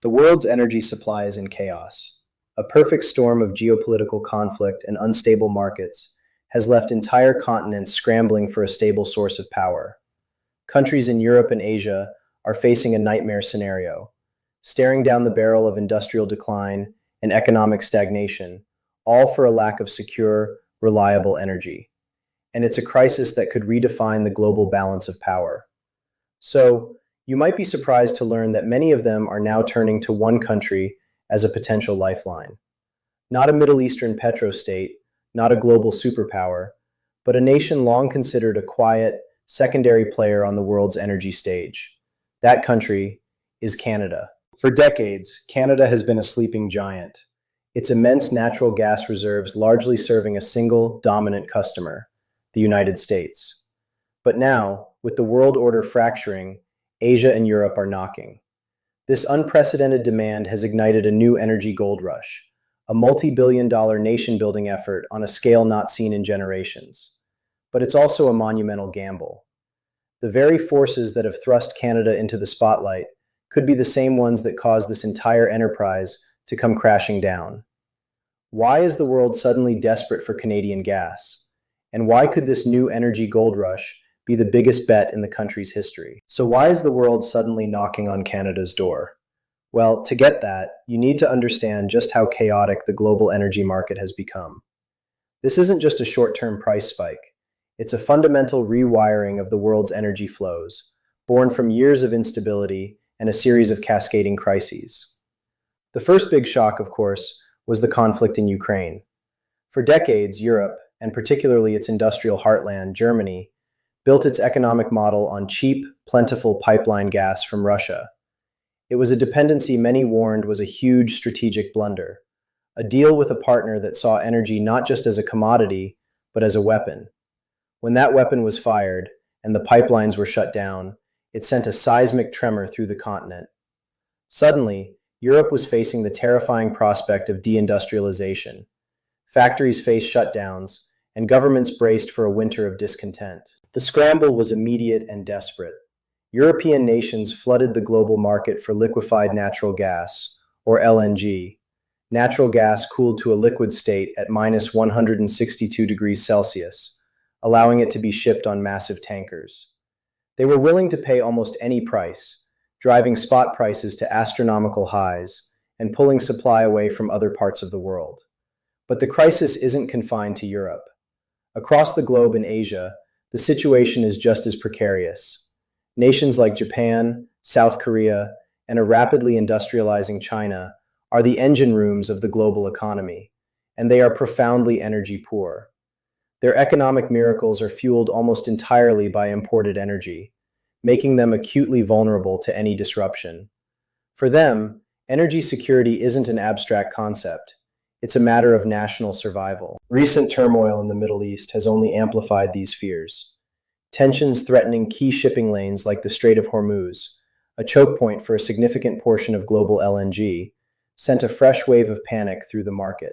The world's energy supply is in chaos. A perfect storm of geopolitical conflict and unstable markets has left entire continents scrambling for a stable source of power. Countries in Europe and Asia are facing a nightmare scenario, staring down the barrel of industrial decline and economic stagnation, all for a lack of secure, reliable energy. And it's a crisis that could redefine the global balance of power. So, you might be surprised to learn that many of them are now turning to one country as a potential lifeline. Not a Middle Eastern petrostate, not a global superpower, but a nation long considered a quiet, secondary player on the world's energy stage. That country is Canada. For decades, Canada has been a sleeping giant, its immense natural gas reserves largely serving a single, dominant customer, the United States. But now, with the world order fracturing, Asia and Europe are knocking. This unprecedented demand has ignited a new energy gold rush, a multi-billion-dollar nation-building effort on a scale not seen in generations. But it's also a monumental gamble. The very forces that have thrust Canada into the spotlight could be the same ones that caused this entire enterprise to come crashing down. Why is the world suddenly desperate for Canadian gas? And why could this new energy gold rush be the biggest bet in the country's history? So why is the world suddenly knocking on Canada's door? Well, to get that, you need to understand just how chaotic the global energy market has become. This isn't just a short-term price spike. It's a fundamental rewiring of the world's energy flows, born from years of instability and a series of cascading crises. The first big shock, of course, was the conflict in Ukraine. For decades, Europe, and particularly its industrial heartland, Germany, built its economic model on cheap, plentiful pipeline gas from Russia. It was a dependency many warned was a huge strategic blunder, a deal with a partner that saw energy not just as a commodity, but as a weapon. When that weapon was fired, and the pipelines were shut down, it sent a seismic tremor through the continent. Suddenly, Europe was facing the terrifying prospect of deindustrialization. Factories faced shutdowns, and governments braced for a winter of discontent. The scramble was immediate and desperate. European nations flooded the global market for liquefied natural gas, or LNG, natural gas cooled to a liquid state at minus 162 degrees Celsius, allowing it to be shipped on massive tankers. They were willing to pay almost any price, driving spot prices to astronomical highs and pulling supply away from other parts of the world. But the crisis isn't confined to Europe. Across the globe in Asia, the situation is just as precarious. Nations like Japan, South Korea, and a rapidly industrializing China are the engine rooms of the global economy, and they are profoundly energy poor. Their economic miracles are fueled almost entirely by imported energy, making them acutely vulnerable to any disruption. For them, energy security isn't an abstract concept. It's a matter of national survival. Recent turmoil in the Middle East has only amplified these fears. Tensions threatening key shipping lanes like the Strait of Hormuz, a choke point for a significant portion of global LNG, sent a fresh wave of panic through the market.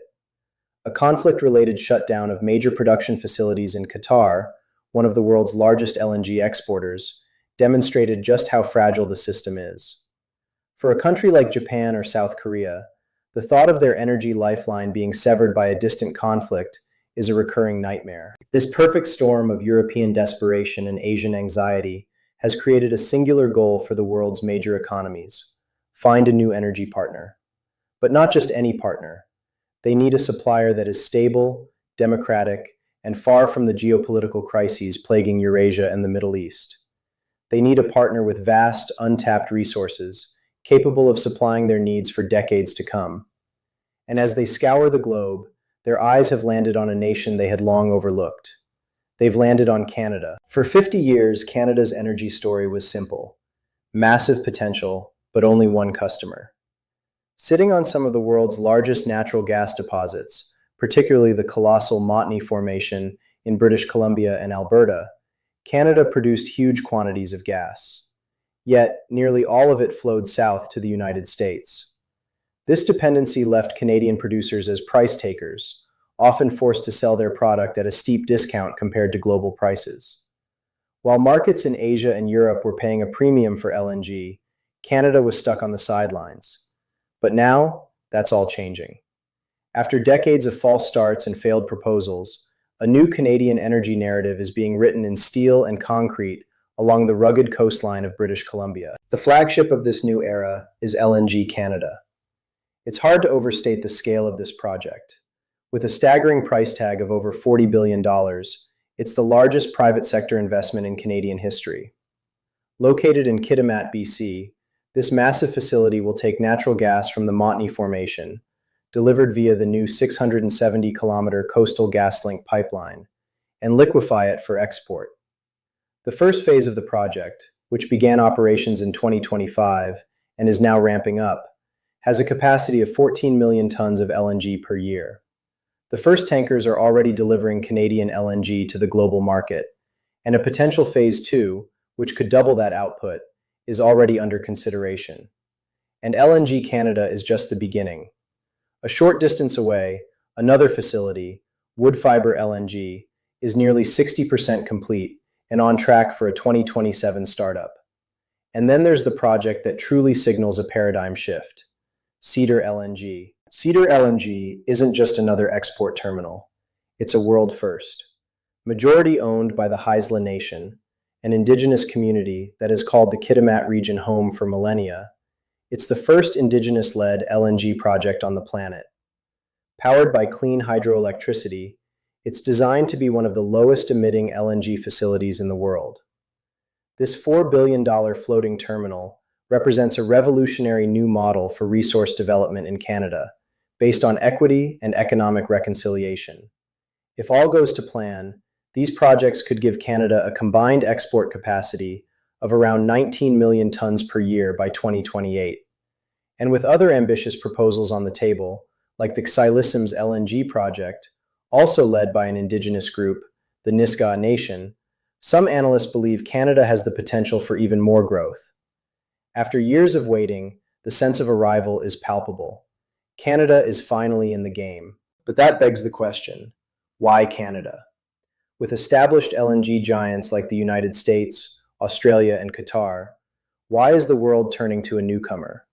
A conflict-related shutdown of major production facilities in Qatar, one of the world's largest LNG exporters, demonstrated just how fragile the system is. For a country like Japan or South Korea, the thought of their energy lifeline being severed by a distant conflict is a recurring nightmare. This perfect storm of European desperation and Asian anxiety has created a singular goal for the world's major economies: find a new energy partner. But not just any partner. They need a supplier that is stable, democratic, and far from the geopolitical crises plaguing Eurasia and the Middle East. They need a partner with vast, untapped resources, capable of supplying their needs for decades to come. And as they scour the globe, their eyes have landed on a nation they had long overlooked. They've landed on Canada. For 50 years, Canada's energy story was simple: massive potential, but only one customer. Sitting on some of the world's largest natural gas deposits, particularly the colossal Montney Formation in British Columbia and Alberta, Canada produced huge quantities of gas. Yet, nearly all of it flowed south to the United States. This dependency left Canadian producers as price takers, often forced to sell their product at a steep discount compared to global prices. While markets in Asia and Europe were paying a premium for LNG, Canada was stuck on the sidelines. But now, that's all changing. After decades of false starts and failed proposals, a new Canadian energy narrative is being written in steel and concrete along the rugged coastline of British Columbia. The flagship of this new era is LNG Canada. It's hard to overstate the scale of this project. With a staggering price tag of over $40 billion, it's the largest private sector investment in Canadian history. Located in Kitimat, BC, this massive facility will take natural gas from the Montney Formation, delivered via the new 670-kilometer Coastal GasLink pipeline, and liquefy it for export. The first phase of the project, which began operations in 2025 and is now ramping up, has a capacity of 14 million tons of LNG per year. The first tankers are already delivering Canadian LNG to the global market, and a potential phase 2, which could double that output, is already under consideration. And LNG Canada is just the beginning. A short distance away, another facility, Woodfibre LNG, is nearly 60% complete and on track for a 2027 startup. And then there's the project that truly signals a paradigm shift, Cedar LNG. Cedar LNG isn't just another export terminal. It's a world first. Majority owned by the Haisla Nation, an indigenous community that has called the Kitimat region home for millennia, it's the first indigenous-led LNG project on the planet. Powered by clean hydroelectricity, it's designed to be one of the lowest emitting LNG facilities in the world. This $4 billion floating terminal represents a revolutionary new model for resource development in Canada, based on equity and economic reconciliation. If all goes to plan, these projects could give Canada a combined export capacity of around 19 million tons per year by 2028. And with other ambitious proposals on the table, like the Xylism's LNG project, also led by an indigenous group, the Nisga'a Nation, some analysts believe Canada has the potential for even more growth. After years of waiting, the sense of arrival is palpable. Canada is finally in the game. But that begs the question, why Canada? With established LNG giants like the United States, Australia, and Qatar, why is the world turning to a newcomer?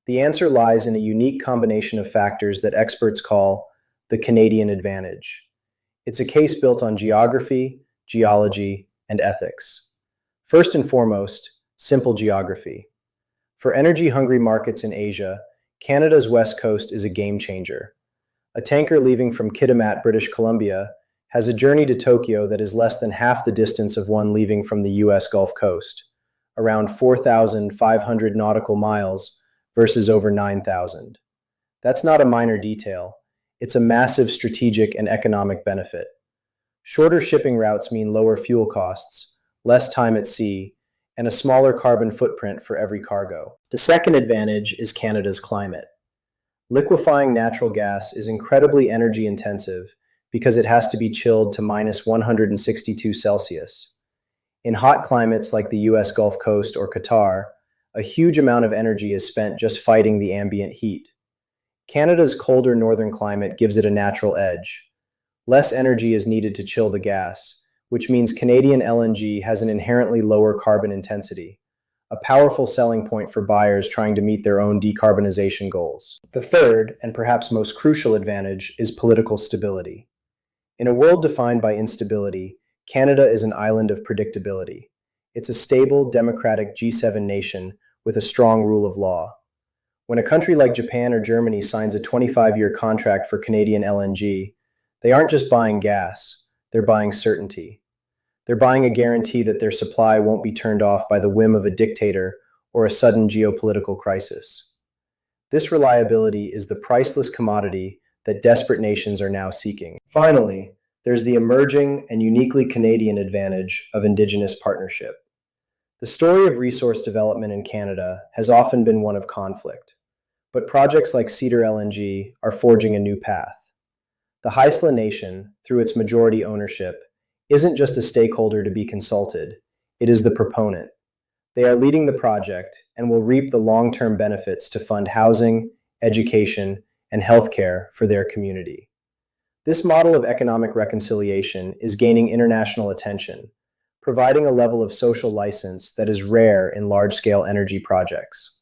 The answer lies in a unique combination of factors that experts call the Canadian advantage. It's a case built on geography, geology, and ethics. First and foremost, simple geography. For energy-hungry markets in Asia, Canada's west coast is a game changer. A tanker leaving from Kitimat, British Columbia, has a journey to Tokyo that is less than half the distance of one leaving from the US Gulf Coast, around 4,500 nautical miles versus over 9,000. That's not a minor detail. It's a massive strategic and economic benefit. Shorter shipping routes mean lower fuel costs, less time at sea, and a smaller carbon footprint for every cargo. The second advantage is Canada's climate. Liquefying natural gas is incredibly energy intensive because it has to be chilled to minus 162 Celsius. In hot climates like the US Gulf Coast or Qatar, a huge amount of energy is spent just fighting the ambient heat. Canada's colder northern climate gives it a natural edge. Less energy is needed to chill the gas, which means Canadian LNG has an inherently lower carbon intensity, a powerful selling point for buyers trying to meet their own decarbonization goals. The third, and perhaps most crucial advantage, is political stability. In a world defined by instability, Canada is an island of predictability. It's a stable, democratic G7 nation with a strong rule of law. When a country like Japan or Germany signs a 25-year contract for Canadian LNG, they aren't just buying gas, they're buying certainty. They're buying a guarantee that their supply won't be turned off by the whim of a dictator or a sudden geopolitical crisis. This reliability is the priceless commodity that desperate nations are now seeking. Finally, there's the emerging and uniquely Canadian advantage of Indigenous partnership. The story of resource development in Canada has often been one of conflict, but projects like Cedar LNG are forging a new path. The Haisla Nation, through its majority ownership, isn't just a stakeholder to be consulted, it is the proponent. They are leading the project and will reap the long-term benefits to fund housing, education, and healthcare for their community. This model of economic reconciliation is gaining international attention, providing a level of social license that is rare in large-scale energy projects.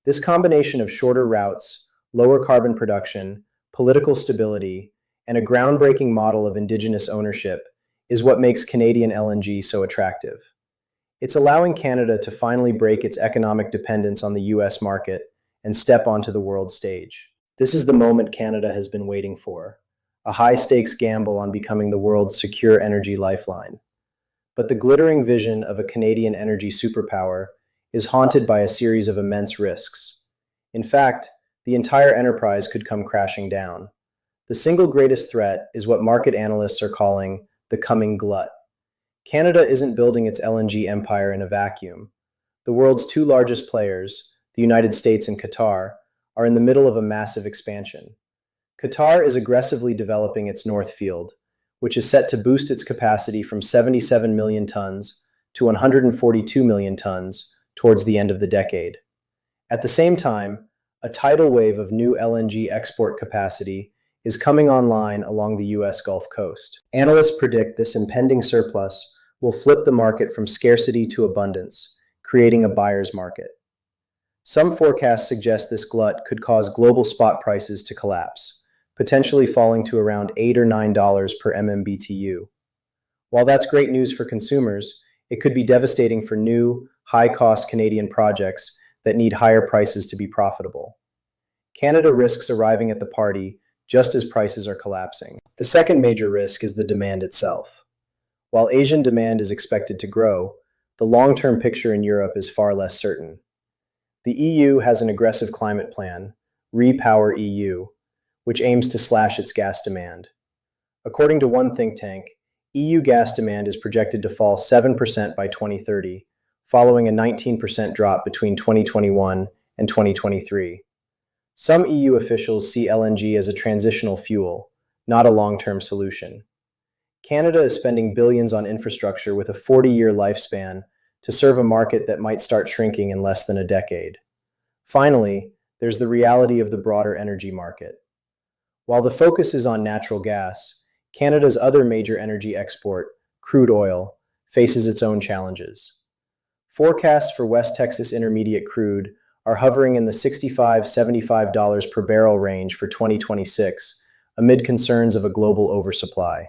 This combination of shorter routes, lower carbon production, political stability, and a groundbreaking model of indigenous ownership is what makes Canadian LNG so attractive. It's allowing Canada to finally break its economic dependence on the US market and step onto the world stage. This is the moment Canada has been waiting for, a high-stakes gamble on becoming the world's secure energy lifeline. But the glittering vision of a Canadian energy superpower is haunted by a series of immense risks. In fact, the entire enterprise could come crashing down. The single greatest threat is what market analysts are calling the coming glut. Canada isn't building its LNG empire in a vacuum. The world's two largest players, the United States and Qatar, are in the middle of a massive expansion. Qatar is aggressively developing its North Field, which is set to boost its capacity from 77 million tons to 142 million tons towards the end of the decade. At the same time, a tidal wave of new LNG export capacity is coming online along the US Gulf Coast. Analysts predict this impending surplus will flip the market from scarcity to abundance, creating a buyer's market. Some forecasts suggest this glut could cause global spot prices to collapse, potentially falling to around $8 or $9 per MMBTU. While that's great news for consumers, it could be devastating for new, high-cost Canadian projects that need higher prices to be profitable. Canada risks arriving at the party just as prices are collapsing. The second major risk is the demand itself. While Asian demand is expected to grow, the long-term picture in Europe is far less certain. The EU has an aggressive climate plan, REPower EU, which aims to slash its gas demand. According to one think tank, EU gas demand is projected to fall 7% by 2030, following a 19% drop between 2021 and 2023. Some EU officials see LNG as a transitional fuel, not a long-term solution. Canada is spending billions on infrastructure with a 40-year lifespan to serve a market that might start shrinking in less than a decade. Finally, there's the reality of the broader energy market. While the focus is on natural gas, Canada's other major energy export, crude oil, faces its own challenges. Forecasts for West Texas Intermediate crude are hovering in the $65–$75 per barrel range for 2026, amid concerns of a global oversupply.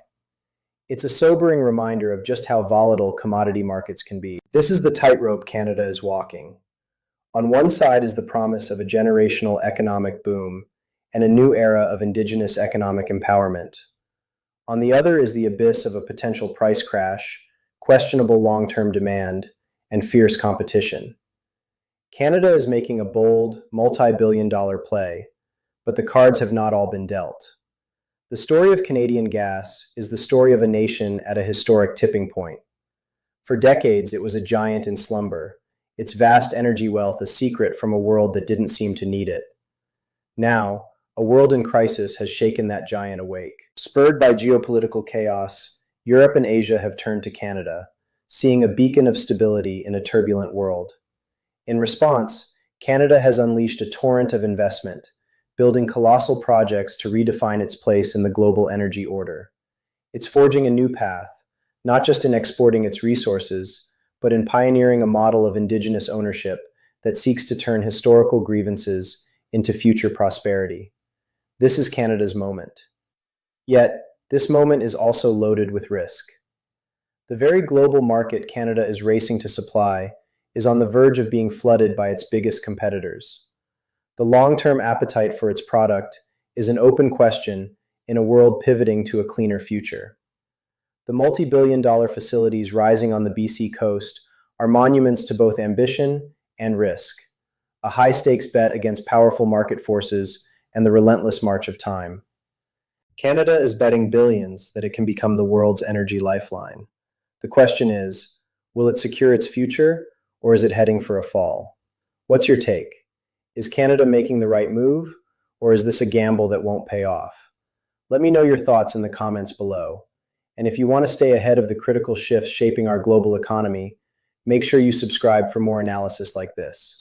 It's a sobering reminder of just how volatile commodity markets can be. This is the tightrope Canada is walking. On one side is the promise of a generational economic boom and a new era of indigenous economic empowerment. On the other is the abyss of a potential price crash, questionable long-term demand, and fierce competition. Canada is making a bold, multi-billion-dollar play, but the cards have not all been dealt. The story of Canadian gas is the story of a nation at a historic tipping point. For decades, it was a giant in slumber, its vast energy wealth a secret from a world that didn't seem to need it. Now, a world in crisis has shaken that giant awake. Spurred by geopolitical chaos, Europe and Asia have turned to Canada, seeing a beacon of stability in a turbulent world. In response, Canada has unleashed a torrent of investment, building colossal projects to redefine its place in the global energy order. It's forging a new path, not just in exporting its resources, but in pioneering a model of indigenous ownership that seeks to turn historical grievances into future prosperity. This is Canada's moment. Yet, this moment is also loaded with risk. The very global market Canada is racing to supply is on the verge of being flooded by its biggest competitors. The long-term appetite for its product is an open question in a world pivoting to a cleaner future. The multi-billion-dollar facilities rising on the BC coast are monuments to both ambition and risk, a high-stakes bet against powerful market forces and the relentless march of time. Canada is betting billions that it can become the world's energy lifeline. The question is, will it secure its future, or is it heading for a fall? What's your take? Is Canada making the right move, or is this a gamble that won't pay off? Let me know your thoughts in the comments below. And if you want to stay ahead of the critical shifts shaping our global economy, make sure you subscribe for more analysis like this.